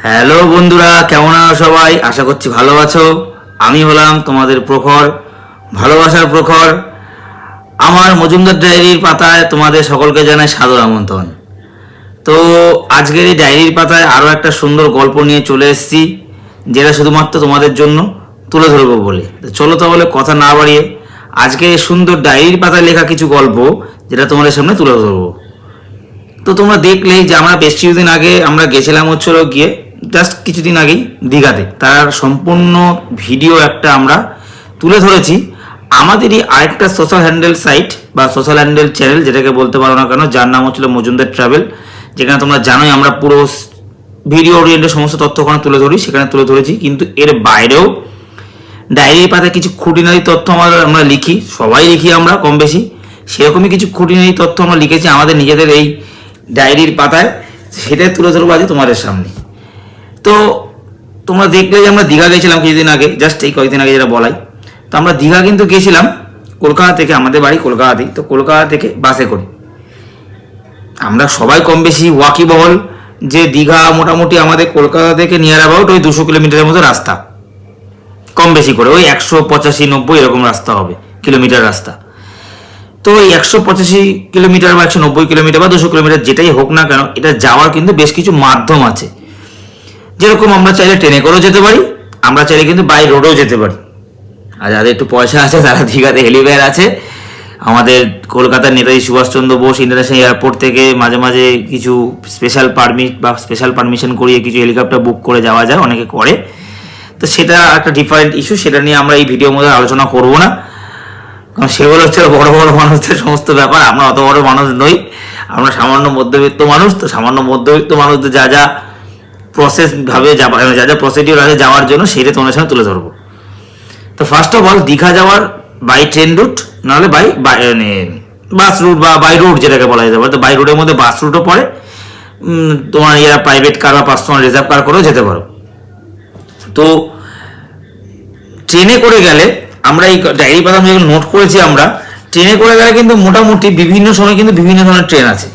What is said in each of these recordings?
Hello বন্ধুরা, কেমন আছো সবাই? আশা করছি ভালো আছো। আমি হলাম তোমাদের প্রখর, ভালোবাসার প্রখর। আমার মজুমদার ডায়েরির পাতায় তোমাদের সকলকে জানাই সাদর আমন্ত্রণ। তো আজকের এই ডায়েরির পাতায় আরও একটা সুন্দর গল্প নিয়ে চলে এসেছি, যেটা শুধুমাত্র তোমাদের জন্য তুলে ধরবো বলে। তো চলো তাহলে কথা না বাড়িয়ে আজকে এই সুন্দর ডায়েরির পাতায় লেখা কিছু গল্প যেটা তোমাদের সামনে তুলে ধরবো। তো তোমরা দেখলেই যে আমরা বেশ কিছুদিন আগে আমরা গেছিলাম হচ্ছিল গিয়ে জাস্ট কিছুদিন আগেই দীঘাতে। তার সম্পূর্ণ ভিডিও একটা আমরা তুলে ধরেছি আমাদেরই আরেকটা সোশ্যাল হ্যান্ডেল সাইট বা সোশ্যাল হ্যান্ডেল চ্যানেল, যেটাকে বলতে পারো না কেন, যার নাম হচ্ছিল মজুমদার ট্রাভেল। যেখানে তোমরা জানোই আমরা পুরো ভিডিও ওরিয়েন্টেড সমস্ত তথ্য ওখানে তুলে ধরি, সেখানে তুলে ধরেছি। কিন্তু এর বাইরেও ডায়েরির পাতায় কিছু খুঁটিনাটি তথ্য আমরা লিখি, সবাই লিখি আমরা কম বেশি। সেরকমই কিছু খুঁটিনাটি তথ্য আমরা লিখেছি আমাদের নিজেদের এই ডায়েরির পাতায়, সেটাই তুলে ধরবো আজ তোমাদের সামনে। তো তোমরা দেখলে যে আমরা দীঘা গেছিলাম কিছুদিন আগে, জাস্ট এই কয়েকদিন আগে যেটা বলাই। তো আমরা দীঘা কিন্তু গেছিলাম কলকাতা থেকে, আমাদের বাড়ি কলকাতাতেই। তো কলকাতা থেকে বাসে করে আমরা সবাই কম বেশি ওয়াকিবহল যে দীঘা মোটামুটি আমাদের কলকাতা থেকে নিয়ার অ্যাবাউট ওই 200 কিলোমিটারের মতো রাস্তা, কম বেশি করে ওই 185-90 এরকম রাস্তা হবে, কিলোমিটার রাস্তা। তো ওই 185 কিলোমিটার বা 190 কিলোমিটার বা 200 কিলোমিটার যেটাই হোক না কেন, এটা যাওয়ার কিন্তু বেশ কিছু মাধ্যম আছে। যেরকম আমরা চাইলে ট্রেনে করেও যেতে পারি, আমরা চাইলে কিন্তু বাই রোডেও যেতে পারি। আর যাদের একটু পয়সা আছে তারা দীঘাতে হেলিপ্যাড আছে। আমাদের কলকাতার নেতাজি সুভাষচন্দ্র বোস ইন্টারন্যাশনাল এয়ারপোর্ট থেকে মাঝে মাঝে কিছু স্পেশাল পারমিট বা স্পেশাল পারমিশন করিয়ে কিছু হেলিকপ্টার বুক করে যাওয়া যায়, অনেকে করে। তো সেটা একটা ডিফারেন্ট ইস্যু, সেটা নিয়ে আমরা এই ভিডিওর মধ্যে আলোচনা করব না, কারণ সেগুলো হচ্ছে বড় বড় মানুষদের সমস্ত ব্যাপার। আমরা অত বড় মানুষ নই, আমরা সামান্য মধ্যবিত্ত মানুষ। তো সামান্য মধ্যবিত্ত মানুষদের যা যা প্রসেস ভাবে যা যা প্রসিডিওর আছে যাওয়ার জন্য, সেটা তোমাদের সামনে তুলে ধরবো। তো ফার্স্ট অফ অল, দীঘা যাওয়ার বাই ট্রেন রুট, নাহলে বাই বাস রুট বা বাই রোড যেটাকে বলা যেতে পারে। তো বাই রোডের মধ্যে বাস রুটও পড়ে, তোমার এরা প্রাইভেট কার বা পার্সোনাল রিজার্ভ কার করেও যেতে পারো। তো ট্রেনে করে গেলে, আমরা এই ডায়েরি পাতা যেগুলো নোট করেছি, আমরা ট্রেনে করে গেলে কিন্তু মোটামুটি বিভিন্ন সময় কিন্তু বিভিন্ন ধরনের ট্রেন আছে।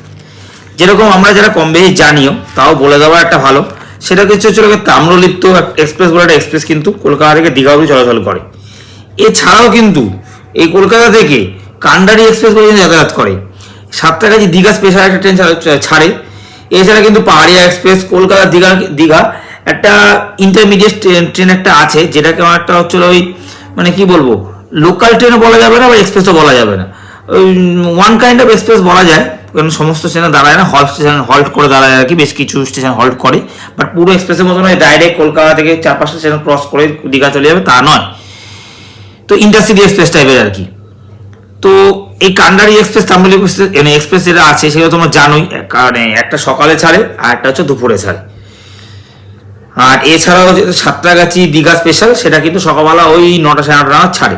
যেরকম আমরা যারা কম বেশি জানিও, তাও বলে দেওয়া একটা ভালো, সেটা হচ্ছে তাম্রলিপ্ত এক্সপ্রেস বলে একটা এক্সপ্রেস কিন্তু কলকাতা থেকে দীঘা অবধি চলাচল করে। এছাড়াও কিন্তু এই কলকাতা থেকে কান্ডারি এক্সপ্রেস পর্যন্ত যাতায়াত করে। সাতটাগাছি দীঘা স্পেশাল একটা ট্রেন ছাড়ে। এছাড়া কিন্তু পাহাড়িয়া এক্সপ্রেস কলকাতা দীঘা একটা ইন্টারমিডিয়েট ট্রেন একটা আছে, যেটাকে একটা হচ্ছে ওই মানে কি বলবো, লোকাল ট্রেনও বলা যাবে না বা এক্সপ্রেসও বলা যাবে না, ওই ওয়ান কাইন্ড অফ এক্সপ্রেস বলা যায়। কারণ সমস্ত স্টেশনে দাঁড়ায় না, হল্ট করে দাঁড়ায় আর কি, বেশ কিছু স্টেশন হল্ট করে। বাট পুরো এক্সপ্রেসের মতো নয় ডাইরেক্ট কলকাতা থেকে 4-5টা স্টেশন ক্রস করে দীঘা চলে যাবে, তা নয়। তো ইন্টারসিটি এক্সপ্রেস টাইপের আর কি। তো এই কান্ডারি এক্সপ্রেস তাম্রলিপ্ত এক্সপ্রেস যেটা আছে, সেটা তোমরা জানোই, কারণ একটা সকালে ছাড়ে আর একটা হচ্ছে দুপুরে ছাড়ে। আর এছাড়াও সাতটাগাছি দীঘা স্পেশাল, সেটা কিন্তু সকালবেলা ওই 9টা-9:30 নাগাদ ছাড়ে।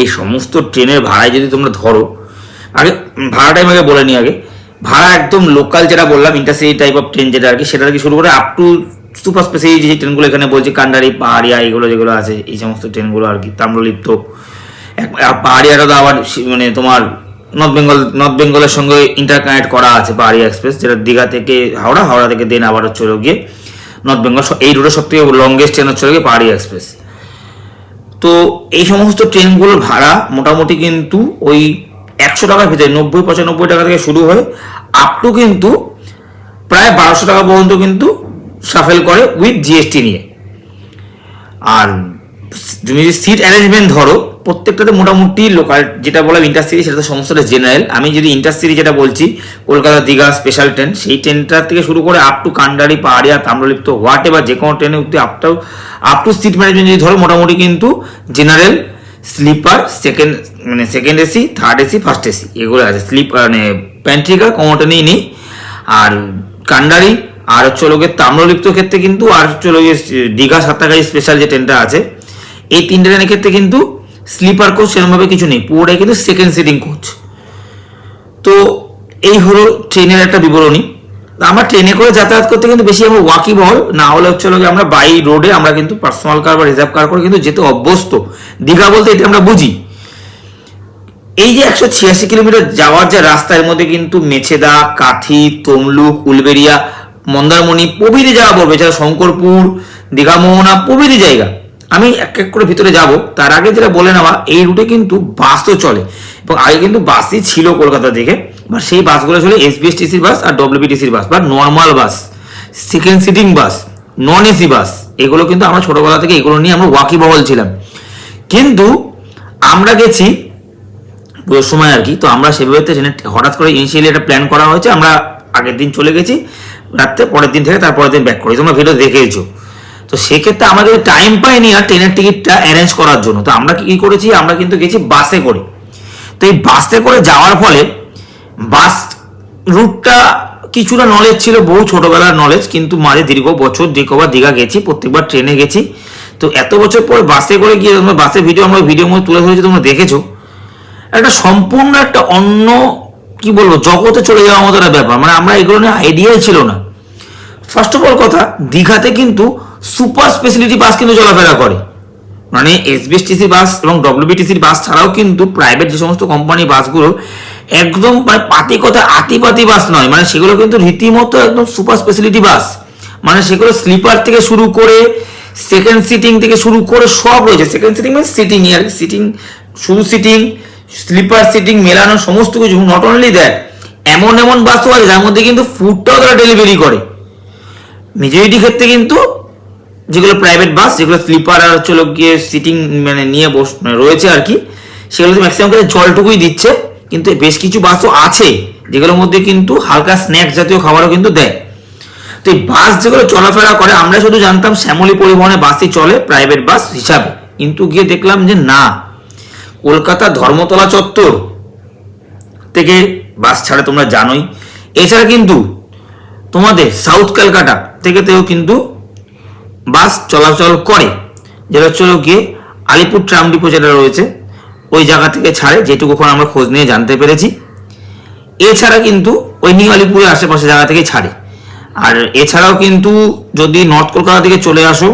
এই সমস্ত ট্রেনের ভাড়ায় যদি তোমরা ধরো, আগে ভাড়াটাই আমাকে বলে নিই আগে। ভাড়া একদম লোকাল যেটা বললাম, ইন্টারসিটি টাইপ অফ ট্রেন যেটা আর কি, সেটা আর কি শুরু করে আপ টু সুপার স্পেশাল যে ট্রেনগুলো এখানে বলছি, কান্ডারি, পাহাড়িয়া, এগুলো যেগুলো আছে, এই সমস্ত ট্রেনগুলো আর কি। তাম্রলিপ্ত পাহাড়িয়াটা তো আবার মানে তোমার নর্থ বেঙ্গলের সঙ্গে ইন্টারকানেক্ট করা আছে পাহাড়িয়া এক্সপ্রেস, যেটা দীঘা থেকে হাওড়া থেকে দেন আবার চলে গিয়ে নর্থ বেঙ্গল। এই রুটের সব থেকে লংগেস্ট ট্রেন হচ্ছে গিয়ে পাহাড়িয়া এক্সপ্রেস। তো এই সমস্ত ট্রেনগুলোর ভাড়া মোটামুটি কিন্তু ওই 100 টাকার ভিতরে, 90-95 টাকা থেকে শুরু হয়ে আপ টু কিন্তু প্রায় 1200 টাকা পর্যন্ত কিন্তু সাফেল করে উইথ জিএসটি নিয়ে। আর তুমি যদি সিট অ্যারেঞ্জমেন্ট ধরো, প্রত্যেকটাতে মোটামুটি লোকাল যেটা বললাম ইন্টারসিটি, সেটা তো সমস্তটা জেনারেল। আমি যদি ইন্টারসিটি যেটা বলছি, কলকাতা দীঘা স্পেশাল ট্রেন, সেই ট্রেনটার থেকে শুরু করে আপ টু কান্ডারি, পাহাড়িয়া, তাম্রলিপ্ত, হোয়াট এভার যে কোনো ট্রেনে আপ টু সিট ম্যানেজমেন্ট যদি ধরো, মোটামুটি কিন্তু general, sleeper, second AC, third AC, first AC এগুলো আছে। মানে প্যান্ট্রিকার কোনোটানেই নেই। আর কান্ডারি আর হচ্ছে লোকের তাম্রলিপ্ত ক্ষেত্রে কিন্তু, আর হচ্ছে লোকের দীঘা সাতটাগাছি স্পেশাল যে ট্রেনটা আছে, এই তিনটে ট্রেনের ক্ষেত্রে কিন্তু স্লিপার কোচ সেরকমভাবে কিছু নেই, পুরোটাই কিন্তু সেকেন্ড সিটিং কোচ। তো এই হলো ট্রেনের একটা বিবরণী। আমরা ট্রেনে করে যাতায়াত করতে কিন্তু বেশি আমরা ওয়াকিবহল, না হলে হচ্ছে আমরা বাই রোডে আমরা কিন্তু পার্সোনাল কার বা রিজার্ভ কার করে কিন্তু যেতে অভ্যস্ত। দীঘা বলতে এটা আমরা বুঝি। এই যে 186 কিলোমিটার যাওয়ার যে রাস্তা, এর মধ্যে কিন্তু মেছেদা, কাথি, তমলুক, উলবেড়িয়া মন্দারমণি প্রভৃতি জায়গা পড়বে, এছাড়া শঙ্করপুর, দীঘা, মোহনা প্রভৃতি জায়গা। আমি এক এক করে ভিতরে যাব, তার আগে যেটা বলে নেওয়া, এই রুটে কিন্তু বাস তো চলে এবং আগে কিন্তু বাসই ছিল কলকাতা থেকে, বা সেই বাসগুলো চলে এসবিএসটিসির বাস আর ডব্লিউবিটিসির বাস বা নর্মাল বাস, সেকেন্ড সিটিং বাস, নন এসি বাস। এগুলো কিন্তু আমরা ছোটবেলা থেকে এগুলো নিয়ে আমরা ওয়াকিবহল ছিলাম। কিন্তু আমরা গেছি পুজোর সময় আর কি, তো আমরা সেভাবে হঠাৎ করে ইনিশিয়ালি একটা প্ল্যান করা হয়েছে, আমরা আগের দিন চলে গেছি রাত্রে, পরের দিন থেকে তারপরের দিন ব্যাক করেছি, তোমরা ভিডিও দেখেছো। তো সেক্ষেত্রে আমাদের টাইম পাইনি আর ট্রেনের টিকিটটা অ্যারেঞ্জ করার জন্য। তো আমরা কি করেছি, আমরা কিন্তু গেছি বাসে করে। তো এই বাসে করে যাওয়ার ফলে বাস রুটটা কিছুটা নলেজ ছিল, বহু ছোটবেলার নলেজ, কিন্তু মাঝে দীর্ঘ বছর যে কবার দীঘা গেছি প্রত্যেকবার ট্রেনে গেছি। তো এত বছর পর বাসে করে গিয়ে তোমরা বাসের ভিডিও আমরা ভিডিওর মধ্যে তুলে ধরেছি, তোমরা দেখেছো, একটা সম্পূর্ণ একটা অন্য কি বলবো জগতে চলে যাওয়ার মতো একটা ব্যাপার। মানে আমরা এগুলো নিয়ে আইডিয়াই ছিল না। ফার্স্ট অফ অল কথা, দীঘাতে কিন্তু সুপার স্পেশালিটি বাস কিন্তু চলাফেরা করে, মানে এসবিএসটিসি বাস এবং ডব্লিউবিটিসির বাস ছাড়াও কিন্তু প্রাইভেট যে সমস্ত কোম্পানি বাসগুলো একদম মানে পাতি কথা আতিপাতি বাস নয়, মানে সেগুলো কিন্তু রীতিমতো একদম সুপার স্পেশালিটি বাস। মানে সেগুলো স্লিপার থেকে শুরু করে সেকেন্ড সিটিং থেকে শুরু করে সব রয়েছে। সেকেন্ড সিটিং মানে সিটিং আর সিটিং, শুধু সিটিং, স্লিপার সিটিং মেলানো সমস্ত কিছু। নট অনলি দ্যাট, এমন এমন বাসও আছে যার মধ্যে কিন্তু ফুডটাও তারা ডেলিভারি করে। মেজরিটি ক্ষেত্রে কিন্তু যেগুলো প্রাইভেট বাস, যেগুলো স্লিপার আর হচ্ছে গিয়ে সিটিং মানে নিয়ে রয়েছে আর কি, সেগুলো ম্যাক্সিমাম ক্ষেত্রে জলটুকুই দিচ্ছে। কিন্তু বেশ কিছু বাসও আছে যেগুলোর মধ্যে কিন্তু হালকা স্ন্যাক্স জাতীয় খাবারও কিন্তু দেয়। তো এই বাস যেগুলো চলাফেরা করে, আমরা শুধু জানতাম শ্যামলী পরিবহনে বাসই চলে প্রাইভেট বাস হিসাবে, কিন্তু গিয়ে দেখলাম যে না, কলকাতা ধর্মতলা চত্বর থেকে বাস ছাড়ে, তোমরা জানোই। এছাড়া কিন্তু তোমাদের সাউথ ক্যালকাটা থেকেও কিন্তু বাস চলাচল করে, যেটা হচ্ছে গিয়ে আলিপুর ট্রাম ডিপো যেটা রয়েছে ওই জায়গা থেকে ছাড়ে, যেটুকু আমরা খোঁজ নিয়ে জানতে পেরেছি। এছাড়া কিন্তু ওই নিউ আলিপুরের আশেপাশে জায়গা থেকে ছাড়ে। আর এছাড়াও কিন্তু যদি নর্থ কলকাতা থেকে চলে আসো,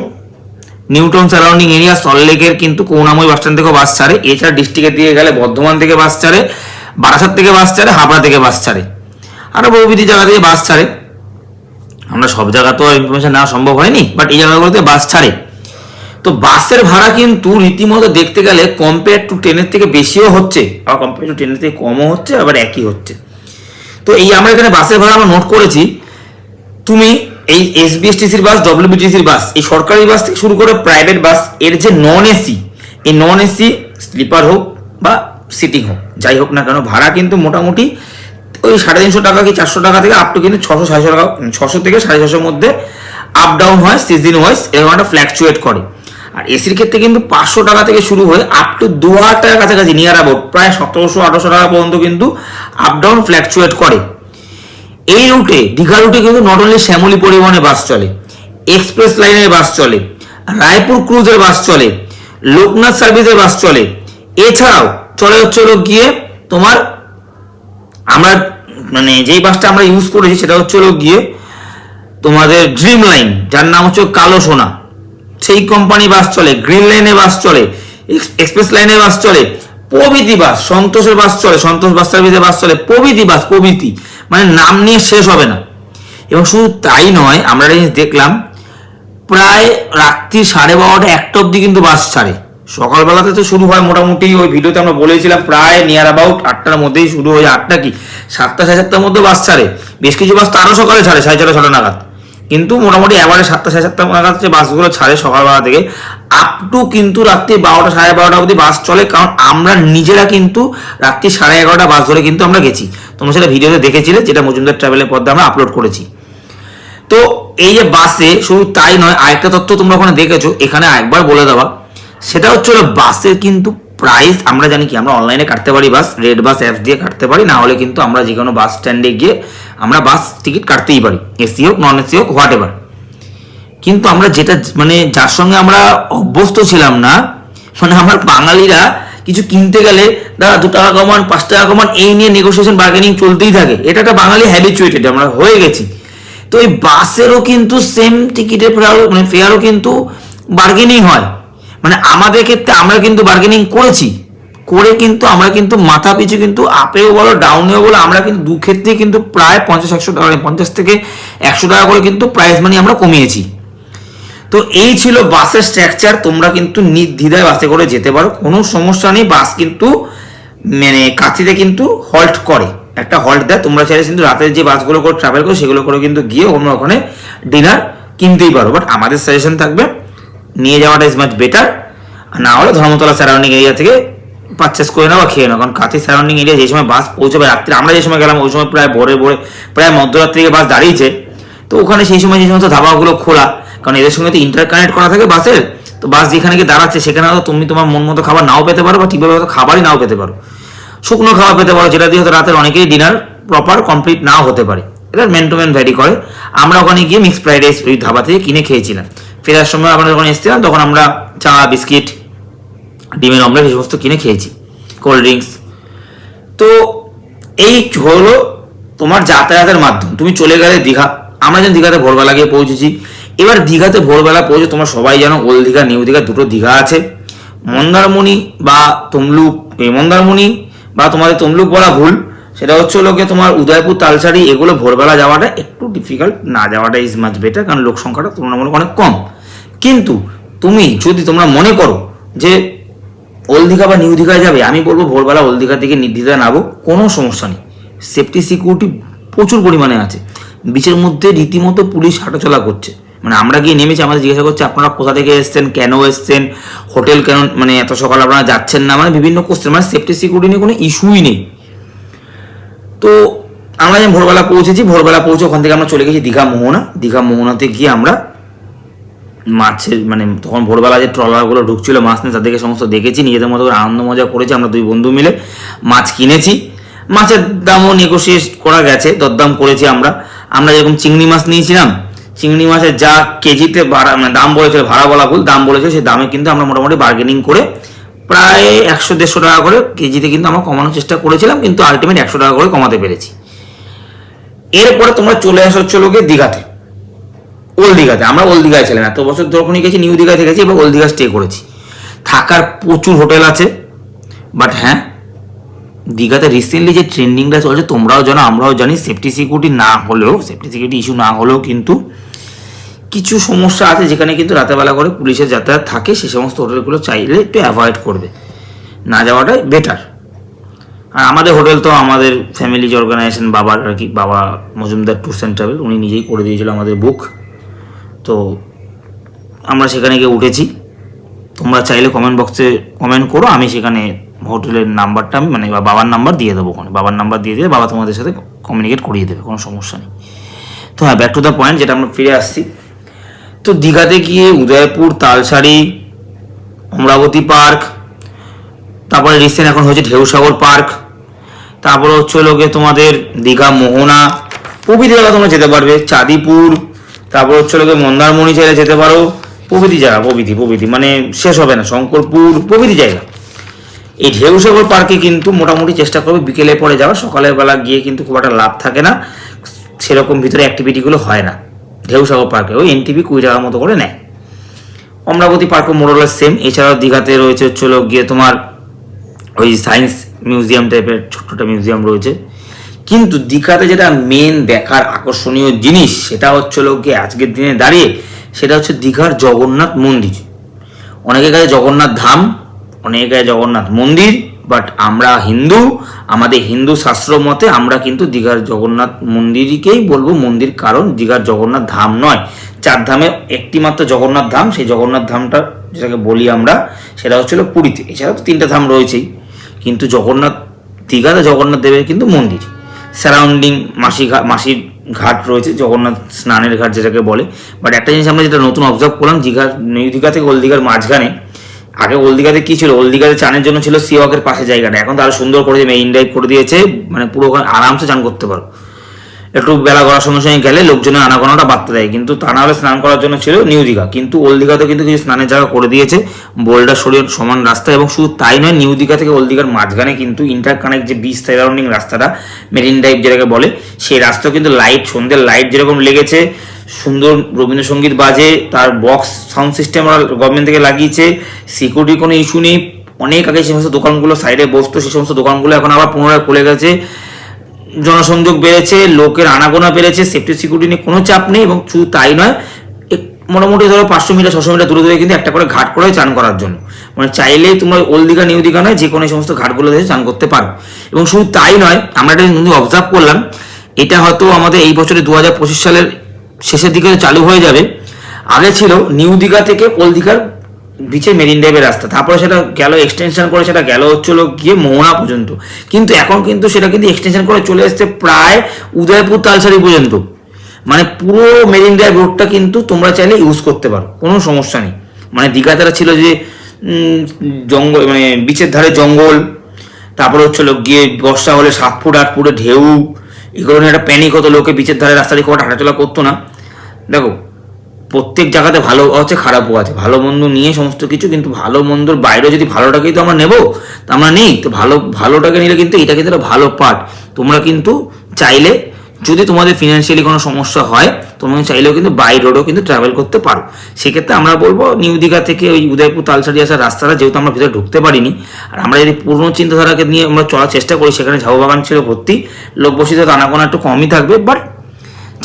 নিউটাউন সারাউন্ডিং এরিয়া, সল্টলেকের কিন্তু করুণাময়ী বাস স্ট্যান্ড থেকেও বাস ছাড়ে। এছাড়া ডিস্ট্রিক্টের দিকে গেলে বর্ধমান থেকে বাস ছাড়ে, বারাসাত থেকে বাস ছাড়ে, হাবড়া থেকে বাস ছাড়ে, আরও বহুবিধি জায়গা থেকে বাস ছাড়ে। আমরা সব জায়গা তো ইনফরমেশন নেওয়া সম্ভব হয়নি, বাট এই জায়গাগুলোতে বাস ছাড়ে। তো বাসের ভাড়া কিন্তু রীতিমতো দেখতে গেলে কম্পেয়ার টু ট্রেনের থেকে বেশিও হচ্ছে, আবার কম্পেয়ার টু ট্রেনের থেকে কমও হচ্ছে, আবার একই হচ্ছে। তো এই আমরা এখানে বাসের ভাড়া আমরা নোট করেছি। তুমি এই এসবিএসটিসির বাস, ডব্লিউবিটিসির বাস, এই সরকারি বাস থেকে শুরু করে প্রাইভেট বাস, এর যে নন এসি, এই নন এসি স্লিপার হোক বা সিটিং হোক, যাই হোক না কেন, ভাড়া কিন্তু মোটামুটি ওই 350 টাকা কি 400 টাকা থেকে আপ টু কিন্তু 600-650 টাকা, 600 থেকে 650 মধ্যে আপ ডাউন হয়, সিজন ওয়াইজ এরকম একটা ফ্ল্যাকচুয়েট করে। আর এসির ক্ষেত্রে কিন্তু 500 টাকা থেকে শুরু হয়ে আপ টু 2000 টাকার কাছাকাছি, নিয়ার অ্যাবাউট প্রায় 1700-1800 টাকা পর্যন্ত কিন্তু আপ ডাউন ফ্ল্যাকচুয়েট করে। এই রুটে, দীঘা রুটে কিন্তু নট অনলি শ্যামলী পরিবহনে বাস চলে, এক্সপ্রেস লাইনের বাস চলে, রায়পুর ক্রুজের বাস চলে, লোকনাথ সার্ভিসের বাস চলে। এছাড়াও চলে হচ্ছে গিয়ে তোমার, আমরা মানে যেই বাসটা আমরা ইউজ করেছি সেটা হচ্ছে গিয়ে তোমাদের ড্রিম লাইন, যার নাম হচ্ছে কালো সোনা, সেই কোম্পানি বাস চলে। গ্রিন লাইনে বাস চলে, এক্সপ্রেস লাইনে বাস চলে, প্রভৃতি বাস, সন্তোষের বাস চলে, সন্তোষ বাস সার্ভিসের বাস চলে, প্রভৃতি বাস, প্রভৃতি, মানে নাম নিয়ে শেষ হবে না। এবং শুধু তাই নয়, আমরা দেখলাম প্রায় রাত্রি 12:30 1টা অব্দি কিন্তু বাস ছাড়ে। সকালবেলাতে তো শুরু হয় মোটামুটি, ওই ভিডিওতে আমরা বলেছিলাম প্রায় নিয়ার অ্যাবাউট 8টার মধ্যেই শুরু হয়ে, 8টা কি 7টা 7:30টার মধ্যে বাস ছাড়ে। বেশ কিছু বাস তো আরও সকালে ছাড়ে, 6:30-6টা নাগাদ, কিন্তু মোটামুটি এবারে 7টা 7:30 নাগাদ যে বাসগুলো ছাড়ে সকালবেলা থেকে আপ টু কিন্তু রাত্রি 12টা 12:30 অবধি বাস চলে। কারণ আমরা নিজেরা কিন্তু রাত্রি 11:30 বাস ধরে কিন্তু আমরা গেছি, তোমরা সেটা ভিডিওতে দেখেছিলে, যেটা মজুমদার ট্রাভেলের পর্দা আমরা আপলোড করেছি। তো এই যে বাসে শুধু তাই নয়, আরেকটা তথ্য তোমরা ওখানে দেখেছো, এখানে একবার বলে দেওয়া, সেটা হচ্ছে বাসের কিন্তু প্রাইস আমরা জানি কি, আমরা অনলাইনে কাটতে পারি বাস, রেড বাস অ্যাপস দিয়ে কাটতে পারি, না হলে কিন্তু আমরা যে কোনো বাস স্ট্যান্ডে গিয়ে আমরা বাস টিকিট কাটতেই পারি, এসি হোক নন এসি হোক হোয়াট এভার। কিন্তু আমরা যেটা মানে যার সঙ্গে আমরা অভ্যস্ত ছিলাম না, মানে আমরা বাঙালিরা কিছু কিনতে গেলে দাদা 2 টাকা কমান, 5 টাকা কমান, এই নিয়ে নেগোসিয়েশন বার্গেনিং চলতেই থাকে। এটা একটা বাঙালি হ্যাবিচুয়েটেড আমরা হয়ে গেছি। তো এই বাসেরও কিন্তু সেম টিকিটের মানে ফেয়ারও কিন্তু বার্গেনিং হয়। মানে আমাদের ক্ষেত্রে আমরা কিন্তু বার্গেনিং করেছি, করে কিন্তু আমরা কিন্তু মাথা পিছু কিন্তু আপেও বলো ডাউনেও বলো আমরা কিন্তু দু ক্ষেত্রেই কিন্তু প্রায় 50-100 টাকা, 50 থেকে 100 টাকা করে কিন্তু প্রাইস মানি আমরা কমিয়েছি। তো এই ছিল বাসের স্ট্রাকচার। তোমরা কিন্তু নির্দ্বিধায় বাসে করে যেতে পারো, কোনো সমস্যা নেই। বাস কিন্তু মানে কাছিতে কিন্তু হল্ট করে, একটা হল্ট দেয়। তোমরা চাইলে কিন্তু রাতের যে বাসগুলো করে ট্রাভেল করো সেগুলো করে কিন্তু গিয়ে তোমরা ওখানে ডিনার কিনতেই পারো। বাট আমাদের সাজেশন থাকবে নিয়ে যাওয়াটা ইজ মাচ বেটার, না হলে ধর্মতলা সারাউন্ডিং এরিয়া থেকে পারচেস করে নাও বা খেয়ে নাও। কারণ কাঁথি সারাউন্ডিং এরিয়া যে সময় বাস পৌঁছবে রাত্রে, আমরা যে সময় গেলাম ওই সময় প্রায় ভোরে প্রায় মধ্যরাত্রি থেকে বাস দাঁড়িয়েছে। তো ওখানে সেই সময় যে সমস্ত ধাবাগুলো খোলা, কারণ এদের সঙ্গে তো ইন্টারকানেক্ট করা থাকে বাসের, তো বাস যেখানে গিয়ে দাঁড়াচ্ছে সেখানে হয়তো তুমি তোমার মন মতো খাবার নাও পেতে পারো বা ঠিকভাবে হয়তো খাবারই নাও পেতে পারো, শুকনো খাবার পেতে পারো, যেটা দিয়ে হয়তো রাতের অনেকেই ডিনার প্রপার কমপ্লিট নাও হতে পারে। এটা ম্যান টু ম্যান ভ্যারি করে। আমরা ওখানে গিয়ে মিক্স ফ্রাইড রাইস ওই ধাবা থেকে কিনে খেয়েছিলাম। ফেরার সময় আমরা যখন এসেছিলাম তখন আমরা চা, বিস্কিট, ডিমের অমলেট এই সমস্ত কিনে খেয়েছি, কোল্ড ড্রিঙ্কস। তো এই হলো তোমার যাতায়াতের মাধ্যম। তুমি চলে গেলে দীঘা। আমরা যেন দীঘাতে ভোরবেলা গিয়ে পৌঁছেছি। এবার দীঘাতে ভোরবেলা পৌঁছে তোমরা সবাই জানো ওল্ড দীঘা, নিউ দীঘা দুটো দীঘা আছে। মন্দারমণি বা তমলুক, মন্দারমণি বা তোমাদের তমলুক বলা ভুল, সেটা হচ্ছে লোকে তোমার উদয়পুর, তালসারি, এগুলো ভোরবেলা যাওয়াটা একটু ডিফিকাল্ট, না যাওয়াটা ইজ মাচ বেটার, কারণ লোক সংখ্যাটা তুলনামূলক অনেক কম। কিন্তু তুমি যদি তোমরা মনে করো যে ওল্ড দীঘা বা নিউ দীঘায় যাবে, আমি বলবো ভোরবেলা ওল্ড দীঘা থেকে নির্দ্বিধায় নামো, কোনো সমস্যা নেই। সেফটি সিকিউরিটি প্রচুর পরিমাণে আছে। বিচের মধ্যে রীতিমতো পুলিশ হাঁটাচলা করছে। মানে আমরা গিয়ে নেমেছি, আমাদের জিজ্ঞাসা করছে আপনারা কোথা থেকে এসছেন, কেন এসছেন, হোটেল কেন, মানে এত সকাল আপনারা যাচ্ছেন না, মানে বিভিন্ন কোশ্চেন। মানে সেফটি সিকিউরিটি নিয়ে কোনো ইস্যুই নেই। তো আমরা যেমন ভোরবেলা পৌঁছেছি, ভোরবেলা পৌঁছে ওখান থেকে আমরা চলে গেছি দীঘা মোহনা। দীঘা মোহনাতে গিয়ে আমরা মাছের মানে তখন ভোরবেলা যে ট্রলারগুলো ঢুকছিল মাছ নিয়ে, তাদেরকে সমস্ত দেখেছি, নিজেদের মতো করে আনন্দ মজা করেছি। আমরা দুই বন্ধু মিলে মাছ কিনেছি। মাছের দামও নেগোসিয়েট করা গেছে, দরদাম করেছি আমরা। আমরা যেরকম চিংড়ি মাছ নিয়েছিলাম, চিংড়ি মাছের যা কেজিতে ভাড়া মানে দাম বলেছিল, ভাড়া বলা ভুল, দাম বলেছিল, সেই দামে কিন্তু আমরা মোটামুটি বার্গেনিং করে প্রায় 100-150 টাকা করে কেজিতে কিন্তু আমরা কমানোর চেষ্টা করেছিলাম, কিন্তু আলটিমেট 100 টাকা করে কমাতে পেরেছি। এরপরে তোমরা চলে আসো লোকে দীঘাতে, ওল্ড দীঘাতে। আমরা ওল্ড দীঘায় ছিলাম, এত বছর যখনই গেছি নিউ দীঘাতে গেছি, এবার ওল্ড দীঘা স্টে করেছি। থাকার প্রচুর হোটেল আছে। বাট হ্যাঁ, দীঘাতে রিসেন্টলি যে ট্রেন্ডিংটা চলছে তোমরাও জানো, আমরাও জানি, সেফটি সিকিউরিটি না হলেও, সেফটি সিকিউরিটি ইস্যু না হলেও কিন্তু কিছু সমস্যা আছে যেখানে কিন্তু রাতেরবেলা করে পুলিশের যাতায়াত থাকে। সেই সমস্ত হোটেলগুলো চাইলে একটু অ্যাভয়েড করবে, না যাওয়াটাই বেটার। আর আমাদের হোটেল তো আমাদের ফ্যামিলি যে অর্গানাইজেশন বাবার আর কি, বাবা মজুমদার ট্যুরস অ্যান্ড ট্রাভেল, উনি নিজেই করে দিয়েছিল আমাদের বুক। তো আমরা সেখানে গিয়ে উঠেছি। তোমরা চাইলে কমেন্ট বক্সে কমেন্ট করো, আমি সেখানে হোটেলের নাম্বারটা আমি মানে বাবার নাম্বার দিয়ে দেবো। ওখানে বাবার নাম্বার দিয়ে দিয়ে বাবা তোমাদের সাথে কমিউনিকেট করিয়ে দেবে, কোনো সমস্যা নেই। তো হ্যাঁ, ব্যাক টু দ্য পয়েন্ট, যেটা আমরা ফিরে আসছি। তো দীঘাতে গিয়ে উদয়পুর, তালসারি, অমরাবতী পার্ক, তারপরে রিসেন্ট এখন হয়েছে ঢেউসাগর পার্ক, তারপরে হচ্ছে লোকে তোমাদের দীঘা মোহনা, প্রভৃতি জায়গা তোমরা যেতে পারবে। চাঁদিপুর, তারপর হচ্ছে লোকে মন্দারমণি চাইলে যেতে পারো, প্রভৃতি জায়গা, প্রভৃতি মানে শেষ হবে না, শঙ্করপুর, প্রভৃতি জায়গা। এই ঢেউসাগর পার্কে কিন্তু মোটামুটি চেষ্টা করবে বিকেলে পরে যাওয়া, সকালের বেলা গিয়ে কিন্তু খুব একটা লাভ থাকে না, সেরকম ভিতরে অ্যাক্টিভিটিগুলো হয় না। ঢেউসাগর পার্কে ওই এনটিভি 20 টাকার মতো করে নেয়। অমরাবতী পার্কও মোরলেস সেম। এছাড়াও দীঘাতে রয়েছে হচ্ছে গিয়ে তোমার ওই সায়েন্স মিউজিয়াম টাইপের ছোট্টটা মিউজিয়াম রয়েছে। কিন্তু দীঘাতে যেটা মেন দেখার আকর্ষণীয় জিনিস, সেটা হচ্ছে গিয়ে আজকের দিনে দাঁড়িয়ে, সেটা হচ্ছে দীঘার জগন্নাথ মন্দির। অনেকের কাছে জগন্নাথ ধাম, অনেকের কাছে জগন্নাথ মন্দির, বাট আমরা হিন্দু, আমাদের হিন্দু শাস্ত্র মতে আমরা কিন্তু দীঘার জগন্নাথ মন্দিরকেই বলবো মন্দির, কারণ দীঘার জগন্নাথ ধাম নয়, 4 ধামে একটি মাত্র জগন্নাথ ধাম। সেই জগন্নাথ ধামটা যেটাকে বলি আমরা, সেটা হচ্ছিল পুরীতে। এছাড়াও তো 3টা ধাম রয়েছেই, কিন্তু জগন্নাথ, দীঘাতে জগন্নাথ দেবের কিন্তু মন্দির। সারাউন্ডিং মাসির ঘাট রয়েছে, জগন্নাথ স্নানের ঘাট যেটাকে বলে। বাট একটা জিনিস আমরা যেটা নতুন অবজার্ভ করলাম, দীঘার নিউ দীঘা থেকে ওল্ড দীঘার মাঝখানে, আগে ওল্ড দীঘাতে কি ছিল, ওল্ড দীঘাতে চানের জন্য ছিল সি ওয়াকের পাশে জায়গাটা, এখন তারা সুন্দর করে মেইন ড্রাইভ করে দিয়েছে, মানে পুরো ওখানে আরামসে চান করতে পারো। একটু বেলা করার সঙ্গে সঙ্গে গেলে লোকজনের আনাগোনাটা বাড়তে দেয়, কিন্তু তা না হলে স্নান করার জন্য ছিল নিউ দীঘা। কিন্তু ওল্ড দীঘাতে কিন্তু কিছু স্নানের জায়গা করে দিয়েছে, বোল্ডার শরীর সমান রাস্তা। এবং শুধু তাই নয়, নিউ দীঘা থেকে ওল্ড দীঘার মাঝখানে কিন্তু ইন্টারকানেক্ট যে বিচ সারাউন্ডিং রাস্তাটা, মেরিন ড্রাইভ যেটাকে বলে, সেই রাস্তাও কিন্তু লাইট, সন্ধ্যের লাইট যেরকম লেগেছে, সুন্দর রবীন্দ্রসঙ্গীত বাজে, তার বক্স সাউন্ড সিস্টেম গভর্নমেন্ট থেকে লাগিয়েছে, সিকিউরিটি কোনো ইস্যু নেই, অনেক আগে যে সমস্ত দোকানগুলো সাইডে বসতো সেই সমস্ত দোকানগুলো এখন আবার পুনরায় খুলে গেছে, জনসংযোগ বেড়েছে, লোকের আনাগোনা বেড়েছে, সেফটি সিকিউরিটি নিয়ে কোনো চাপ নেই। এবং শুধু তাই নয়, মোটামুটি ধরো 500 মিটার 600 মিটার দূরে দূরে কিন্তু একটা করে ঘাট করে চান করার জন্য, মানে চাইলেই তোমরা ওল্ড দীঘা নিউ দীঘা নয় যে কোনো সমস্ত ঘাটগুলো দেখে চান করতে পারো। এবং শুধু তাই নয়, আমরা এটা অবজার্ভ করলাম, এটা হয়তো আমাদের এই বছরে 2025 সালের শেষের দিকে চালু হয়ে যাবে। আগে ছিল নিউ দীঘা থেকে ওল্ড দীঘার বিচে মেরিন ড্রাইভের রাস্তা, তারপরে সেটা গেল এক্সটেনশন করে, সেটা গেল হচ্ছিল গিয়ে মোহনা পর্যন্ত, কিন্তু এখন কিন্তু সেটা কিন্তু এক্সটেনশন করে চলে এসছে প্রায় উদয়পুর তালসারি পর্যন্ত। মানে পুরো মেরিন ড্রাইভ রোডটা কিন্তু তোমরা চাইলে ইউজ করতে পারো, কোনো সমস্যা নেই। মানে দীঘাতে ছিল যে জঙ্গল, মানে বিচের ধারে জঙ্গল, তারপরে হচ্ছিল গিয়ে বর্ষা হলে 7 ফুট 8 ফুটে ঢেউ, এগুলো নিয়ে একটা প্যানিক হতো, লোকে বিচের ধারে রাস্তা দিয়ে খুব হাঁটাচলা করতো না। দেখো প্রত্যেক জায়গাতে ভালো আছে খারাপও আছে, ভালো মন্দ নিয়ে সমস্ত কিছু, কিন্তু ভালো মন্দর বাইরে যদি ভালোটাকেই তো আমরা নেবো, তো আমরা নেই তো, ভালোটাকে নিলে কিন্তু এটা কিন্তু একটা ভালো পার্ট। তোমরা কিন্তু চাইলে, যদি তোমাদের ফিনান্সিয়ালি কোনো সমস্যা হয়, তোমরা চাইলেও কিন্তু বাই রোডও কিন্তু ট্রাভেল করতে পারো। সেক্ষেত্রে আমরা বলবো নিউ দীঘা থেকে ওই উদয়পুর তালসারি আসার রাস্তাটা, যেহেতু আমরা ভিতরে ঢুকতে পারিনি, আর আমরা যদি পুরনো চিন্তাধারাকে নিয়ে আমরা চলার চেষ্টা করি, সেখানে ঝাউ বাগান ছিল ভর্তি, লোক বসিত আনাগোনা একটু কমই থাকবে, বাট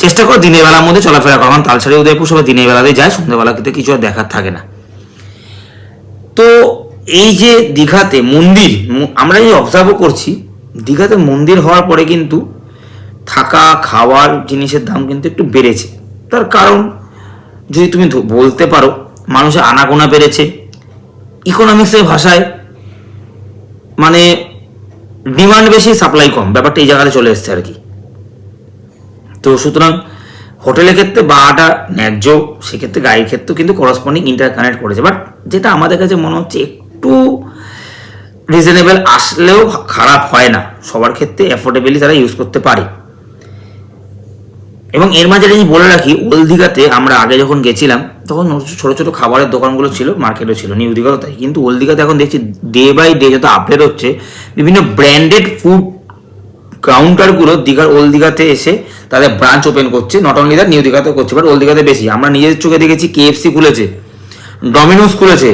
চেষ্টা করো দিনের বেলার মধ্যে চলাফেরা করা, কারণ তালসারি উদয়পুর সবাই দিনের বেলাতে যায়, সন্ধ্যাবেলা কিন্তু কিছু আর দেখার থাকে না। তো এই যে দীঘাতে মন্দির, আমরা এই অবজার্ভ করছি, দীঘাতে মন্দির হওয়ার পরে কিন্তু থাকা খাওয়ার জিনিসের দাম কিন্তু একটু বেড়েছে। তার কারণ যদি তুমি বলতে পারো, মানুষের আনাগোনা বেড়েছে, ইকোনমিক্সের ভাষায় মানে ডিমান্ড বেশি সাপ্লাই কম, ব্যাপারটা এই জায়গাতে চলে এসছে আর কি। তো সুতরাং হোটেলের ক্ষেত্রে বাটা ন্যায্য, সেক্ষেত্রে গাড়ির ক্ষেত্রেও কিন্তু করসপন্ডিং ইন্টার কানেক্ট করেছে, বাট যেটা আমাদের কাছে মনে হচ্ছে একটু রিজনেবল আসলেও খারাপ হয় না, সবার ক্ষেত্রে অ্যাফোর্ডেবলি তারা ইউজ করতে পারে। এবং এর মাঝে আমি বলে রাখি, ওল্ড দীঘাতে আমরা আগে যখন গেছিলাম তখন ছোটো ছোটো খাবারের দোকানগুলো ছিল, মার্কেটও ছিল, নিউ দীঘাও তাই, কিন্তু ওল্ড দীঘাতে এখন দেখছি ডে বাই ডে যত আপডেট হচ্ছে, বিভিন্ন ব্র্যান্ডেড ফুড কাউন্টারগুলো দীঘার ওল্ড দীঘাতে এসে তাদের ব্রাঞ্চ ওপেন করছে, নট অনলি দ্যাট নিউ দীঘাতেও করছে, বাট ওল্ড দীঘাতে বেশি। আমরা নিজেদের চোখে দেখেছি KFC খুলেছে, ডমিনোস খুলেছে,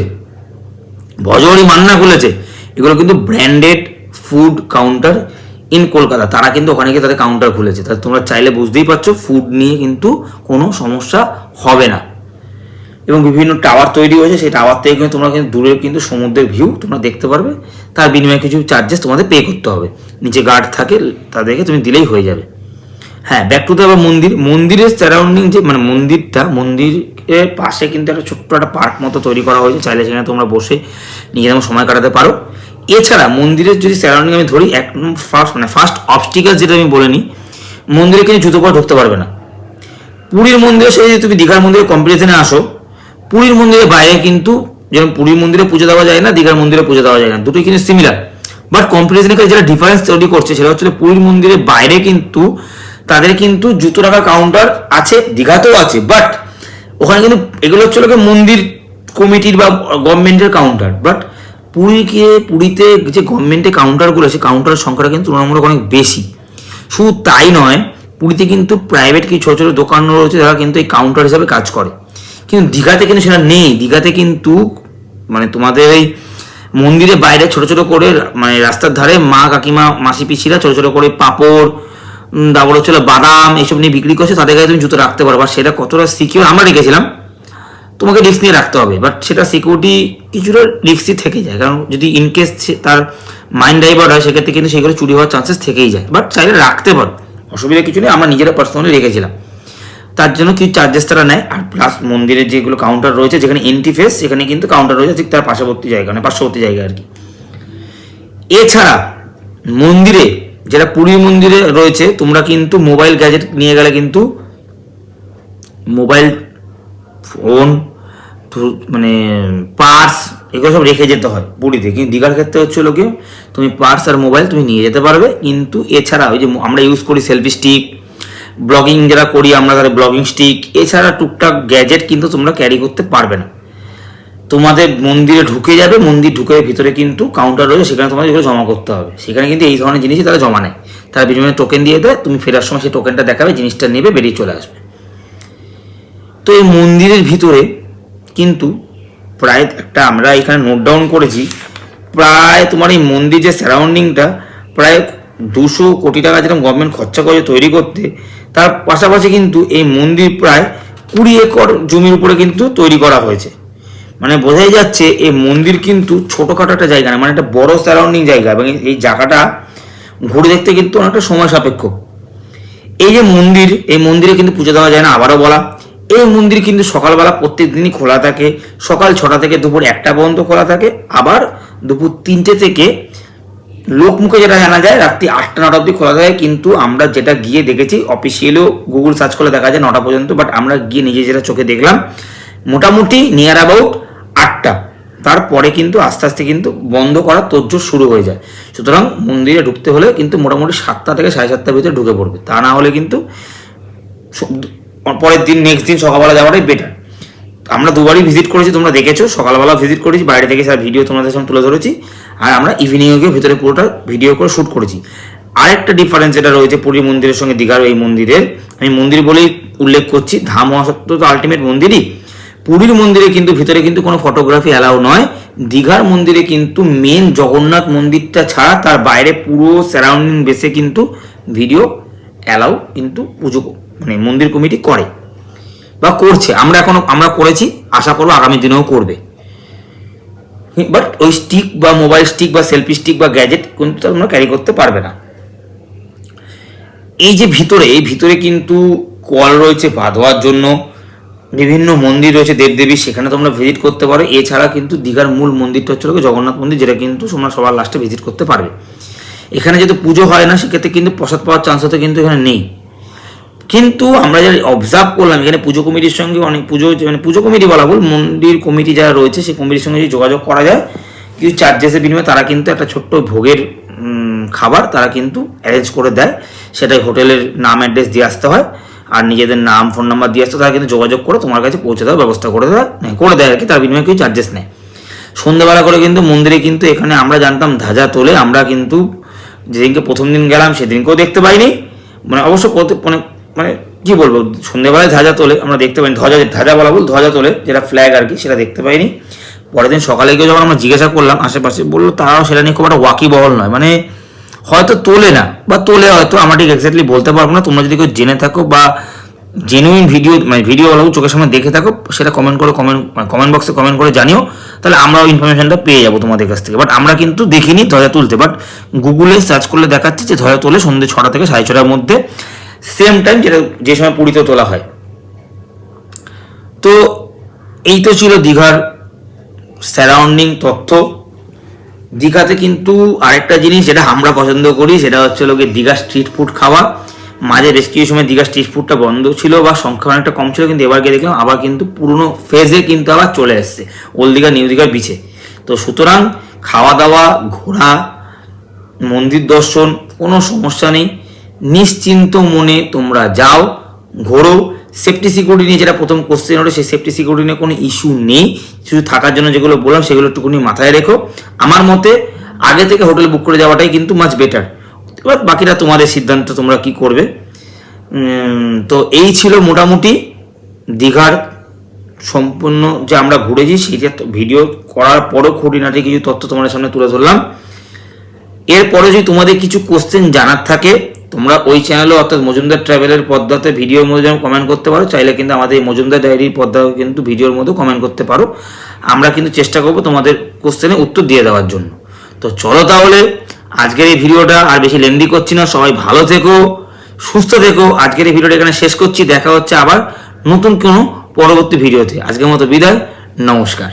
ভজহরি মান্না খুলেছে, এগুলো কিন্তু branded food counter in Kolkata, তারা কিন্তু ওখানে গিয়ে তাদের কাউন্টার খুলেছে। তাহলে তোমরা চাইলে বুঝতেই পারছো ফুড নিয়ে কিন্তু কোনো সমস্যা হবে না। এবং বিভিন্ন টাওয়ার তৈরি হয়েছে, সেই টাওয়ার থেকে কিন্তু তোমরা কিন্তু দূরের কিন্তু সমুদ্রের ভিউ তোমরা দেখতে পারবে, তার বিনিময়ে কিছু চার্জেস তোমাদের পে করতে হবে, নিচে গার্ড থাকে তাদেরকে তুমি দিলেই হয়ে যাবে। হ্যাঁ, ব্যাক টু দ্য মন্দিরের সারাউন্ডিং যে মানে মন্দিরের পাশে কিন্তু একটা ছোট্ট একটা পার্ক মতো তৈরি করা হয়েছে, চাইলে সেখানে তোমরা বসে নিজেদের সময় কাটাতে পারো। এছাড়া মন্দিরের যদি সারাউন্ডিং আমি ধরি, একদম ফার্স্ট অবস্টিকাল যেটা আমি বলে নিই, মন্দিরে কিন্তু জুতো পরে ঢুকতে পারবে না। পুরীর মন্দিরে সেই যদি তুমি দীঘার মন্দিরে কম্পিটিশনে আসো, পুরীর মন্দিরের বাইরে কিন্তু যেরকম পুরীর মন্দিরে পুজো দেওয়া যায় না, দীঘার মন্দিরে পুজো দেওয়া যায় না, দুটোই কিন্তু সিমিলার, বাট কম্পিটিশনে যেটা ডিফারেন্স তৈরি করছে সেটা হচ্ছে পুরীর মন্দিরের বাইরে কিন্তু তাদের কিন্তু জুতো রাখার কাউন্টার আছে, দীঘাতেও আছে, বাট ওখানে কিন্তু এগুলো হচ্ছে মন্দির কমিটির বা গভর্নমেন্টের কাউন্টার। বাট পুরীতে যে গভর্নমেন্টের কাউন্টারগুলো, সেই কাউন্টারের সংখ্যাটা কিন্তু তুলনামূলক অনেক বেশি। শুধু তাই নয়, পুরীতে কিন্তু প্রাইভেট কিছু ছোটো ছোটো দোকান রয়েছে যারা কিন্তু এই কাউন্টার হিসাবে কাজ করে, কিন্তু দীঘাতে কিন্তু সেটা নেই। দীঘাতে কিন্তু মানে তোমাদের এই মন্দিরের বাইরে ছোটো ছোটো করে মানে রাস্তার ধারে মা কাকিমা মাসি পিসিরা ছোটো ছোটো করে পাঁপড়, তারপর হচ্ছিল বাদাম, এইসব নিয়ে বিক্রি করছে, তাদের কাছে তুমি জুতো রাখতে পারো। বা সেটা কতটা সিকিউর আমরা রেখেছিলাম, তোমাকে রিস্ক নিয়ে রাখতে হবে, বাট সেটা সিকিউরিটি কিছুটা রিস্কই থেকে যায়, কারণ যদি ইনকেস তার মাইন্ড ডাইভার্ট হয় সেক্ষেত্রে কিন্তু সেগুলো চুরি হওয়ার চান্সেস থেকেই যায়। বাট চাইলে রাখতে পারো, অসুবিধা কিছু নেই, আমরা নিজেরা পার্সোনালি রেখেছিলাম। তার জন্য কিছু চার্জেস তারা নেয়। আর প্লাস মন্দিরের যেগুলো কাউন্টার রয়েছে, যেখানে এন্ট্রি ফেস, সেখানে কিন্তু কাউন্টার রয়েছে ঠিক তার পার্শ্ববর্তী জায়গা আর কি। এছাড়া মন্দিরে যেটা পুরী মন্দিরে রয়েছে, তোমরা কিন্তু মোবাইল গ্যাজেট নিয়ে গেলে কিন্তু মোবাইল ফোন মানে পার্স এগুলো সব রেখে যেতে হয় পুরীতে, কিন্তু দীঘার ক্ষেত্রে হচ্ছিল কি তুমি পার্স আর মোবাইল তুমি নিয়ে যেতে পারবে। কিন্তু এছাড়া ওই যে আমরা ইউজ করি সেলফি স্টিক, ব্লগিং যারা করি আমরা তাদের ব্লগিং স্টিক, এছাড়া টুকটাক গ্যাজেট কিন্তু তোমরা ক্যারি করতে পারবে না। তোমাদের মন্দিরে ঢুকে যাবে, মন্দির ঢুকে ভিতরে কিন্তু কাউন্টার রয়েছে, সেখানে তোমাদের এগুলো জমা করতে হবে। সেখানে কিন্তু এই ধরনের জিনিসই তারা জমা নেয়, তারা বিনিময়ে টোকেন দিয়ে দেয়, তুমি ফেরার সময় সেই টোকেনটা দেখাবে, জিনিসটা নেবে, বেরিয়ে চলে আসবে। তো এই মন্দিরের ভিতরে কিন্তু প্রায় একটা আমরা এখানে নোট ডাউন করেছি, প্রায় তোমার এই মন্দির যে সারাউন্ডিংটা প্রায় 200 কোটি টাকা যেরকম গভর্নমেন্ট খরচা করে তৈরি করতে, তার পাশাপাশি কিন্তু এই মন্দির প্রায় 20 একর জমির উপরে কিন্তু তৈরি করা হয়েছে। মানে বোঝাই যাচ্ছে এই মন্দির কিন্তু ছোটোখাটো একটা জায়গা না, মানে একটা বড় সারাউন্ডিং জায়গা, এবং এই জায়গাটা ঘুরে দেখতে কিন্তু অনেকটা সময় সাপেক্ষ। এই যে মন্দির, এই মন্দিরে কিন্তু পুজো দেওয়া যায় না, আবারও বলা। এই মন্দির কিন্তু সকালবেলা প্রত্যেক দিনই খোলা থাকে, সকাল 6টা থেকে দুপুর 1টা পর্যন্ত খোলা থাকে, আবার দুপুর 3টে থেকে লোকমুখে যেটা জানা যায় রাত্রি 8টা-9টা অবধি খোলা থাকে। কিন্তু আমরা যেটা গিয়ে দেখেছি, অফিসিয়ালিও গুগল সার্চ করলে দেখা যায় 9টা পর্যন্ত, বাট আমরা গিয়ে নিজে যেটা চোখে দেখলাম মোটামুটি নিয়ার অ্যাবাউট 8টা, তারপরে কিন্তু আস্তে আস্তে কিন্তু বন্ধ করার তোড়জোড় শুরু হয়ে যায়। সুতরাং মন্দিরে ঢুকতে হলে কিন্তু মোটামুটি 7টা থেকে 7:30টার ভিতরে ঢুকে পড়বে, তা না হলে কিন্তু পরের দিন নেক্সট দিন সকালবেলা যাওয়াটাই বেটার। আমরা দুবারই ভিজিট করেছি, তোমরা দেখেছো, সকালবেলা ভিজিট করেছি, বাইরে থেকে স্যার ভিডিও তোমাদের সামনে তুলে ধরেছি, আর আমরা ইভিনিংয়ে গিয়ে ভিতরে পুরোটা ভিডিও করে শ্যুট করেছি। আরেকটা ডিফারেন্স যেটা রয়েছে পুরী মন্দিরের সঙ্গে দীঘার এই মন্দিরের, আমি মন্দির বলেই উল্লেখ করছি, ধাম হওয়া সত্ত্বেও তো আলটিমেট মন্দিরই। পুরীর মন্দিরে কিন্তু ভিতরে কিন্তু কোনো ফটোগ্রাফি অ্যালাউ নয়। দীঘার মন্দিরে কিন্তু মেন জগন্নাথ মন্দিরটা ছাড়া তার বাইরে পুরো সারাউন্ডিং বেসে কিন্তু ভিডিও অ্যালাউ কিন্তু পুজো মানে মন্দির কমিটি করে বা করছে। আমরা করেছি, আশা করবো আগামী দিনেও করবে। বাট ওই স্টিক বা মোবাইল স্টিক বা সেলফি স্টিক বা গ্যাজেট কিন্তু তোমরা ক্যারি করতে পারবে না। এই যে ভিতরে কিন্তু কল রয়েছে পা ধোয়ার জন্য, বিভিন্ন মন্দির রয়েছে দেবদেবী, সেখানে তোমরা ভিজিট করতে পারো। এছাড়া কিন্তু দীঘার মূল মন্দিরটা হচ্ছে জগন্নাথ মন্দির, যেটা কিন্তু তোমরা সবার লাস্টে ভিজিট করতে পারবে। এখানে যেহেতু পুজো হয় না, সেক্ষেত্রে কিন্তু প্রসাদ পাওয়ার চান্স হতে কিন্তু এখানে নেই। কিন্তু আমরা যারা অবজার্ভ করলাম, এখানে পুজো কমিটির সঙ্গে অনেক পুজো কমিটি বলা ভুল, মন্দির কমিটি যারা রয়েছে সেই কমিটির সঙ্গে যদি যোগাযোগ করা যায়, কিছু চার্জেসের বিনিময়ে তারা কিন্তু একটা ছোট্ট ভোগের খাবার তারা কিন্তু অ্যারেঞ্জ করে দেয়। সেটা হোটেলের নাম অ্যাড্রেস দিয়ে আসতে হয়, আর নিজেদের নাম ফোন নাম্বার দিয়ে আসতে, তারা কিন্তু যোগাযোগ করে তোমার কাছে পৌঁছে দেওয়ার ব্যবস্থা করে দেয় আর কি, তার বিনিময়ে কিছু চার্জেস নেয়। সন্ধ্যেবেলা করে কিন্তু মন্দিরে কিন্তু এখানে আমরা জানতাম ধ্বজা তোলে, আমরা কিন্তু যেদিনকে প্রথম দিন গেলাম সেদিনকেও দেখতে পাইনি, মানে অবশ্য মানে কি বলবো, সন্ধ্যেবেলায় ধ্বজা তোলে আমরা দেখতে পাইনি, ধ্বজা বলা ভুল, ধ্বজা তোলে যেটা ফ্ল্যাগ আর কি, সেটা দেখতে পাইনি। পরের দিন সকালে গিয়ে যখন আমরা জিজ্ঞাসা করলাম আশেপাশে, বললো তারাও সেটা নিয়ে খুব একটা ওয়াকিবহল নয়, মানে হয়তো তোলে না বা তোলে হয়তো, আমরা ঠিক এক্স্যাক্টলি বলতে পারবো না। তোমরা যদি কেউ জেনে থাকো বা জেনুইন ভিডিও চোখের সামনে দেখে থাকো, সেটা কমেন্ট বক্সে কমেন্ট করে জানিও, তাহলে আমরাও ইনফরমেশনটা পেয়ে যাবো তোমাদের কাছ থেকে। বাট আমরা কিন্তু দেখিনি ধ্বজা তুলতে, বাট গুগলে সার্চ করলে দেখাচ্ছে যে ধ্বজা তোলে সন্ধ্যে 6টা থেকে 6:30টার মধ্যে, সেম টাইম যে সময় পুরীতে তোলা হয়। তো এই তো ছিল দীঘার সারাউন্ডিং তথ্য। দীঘাতে কিন্তু আরেকটা জিনিস যেটা আমরা পছন্দ করি, সেটা হচ্ছে দীঘা স্ট্রিট ফুড খাওয়া। মাঝে বেশ কিছু সময় দীঘা স্ট্রিট ফুডটা বন্ধ ছিল বা সংখ্যা অনেকটা কম ছিল, কিন্তু এবার গিয়ে দেখলাম আবার কিন্তু পুরনো ফেজে কিন্তু আবার চলে এসছে ওল্ড দীঘা নিউ দীঘার বিচে। তো সুতরাং খাওয়া দাওয়া, ঘোরা, মন্দির দর্শন কোনো সমস্যা নেই, নিশ্চিন্ত মনে তোমরা যাও, ঘোরো। সেফটি সিকিউরিটি নিয়ে যেটা প্রথম কোশ্চেন হলো, সেই সেফটি সিকিউরিটি নিয়ে কোনো ইস্যু নেই। শুধু থাকার জন্য যেগুলো বললাম সেগুলো একটুকুনি মাথায় রেখো। আমার মতে আগে থেকে হোটেল বুক করে যাওয়াটাই কিন্তু মাচ বেটার। এবার বাকিটা তোমাদের সিদ্ধান্ত, তোমরা কি করবে। তো এই ছিল মোটামুটি দীঘার সম্পূর্ণ যে আমরা ঘুরেছি সেইটা ভিডিও করার পরও খুঁটিনাটি কিছু তথ্য তোমাদের সামনে তুলে ধরলাম। এরপরে যদি তোমাদের কিছু কোশ্চেন জানার থাকে, তোমরা ওই চ্যানেলে অর্থাৎ মজুমদার ট্রাভেলের পর্দাতে ভিডিওর মধ্যে যেমন কমেন্ট করতে পারো, চাইলে কিন্তু আমাদের এই মজুমদার ডায়েরির পর্দাও কিন্তু ভিডিওর মধ্যে কমেন্ট করতে পারো। আমরা কিন্তু চেষ্টা করবো তোমাদের কোশ্চেনে উত্তর দিয়ে দেওয়ার জন্য। তো চলো তাহলে আজকের এই ভিডিওটা আর বেশি লেন্দি করছি না, সবাই ভালো থেকো, সুস্থ থেকো। আজকের এই ভিডিওটা এখানে শেষ করছি, দেখা হচ্ছে আবার নতুন কোনো পরবর্তী ভিডিওতে। আজকের মতো বিদায়, নমস্কার।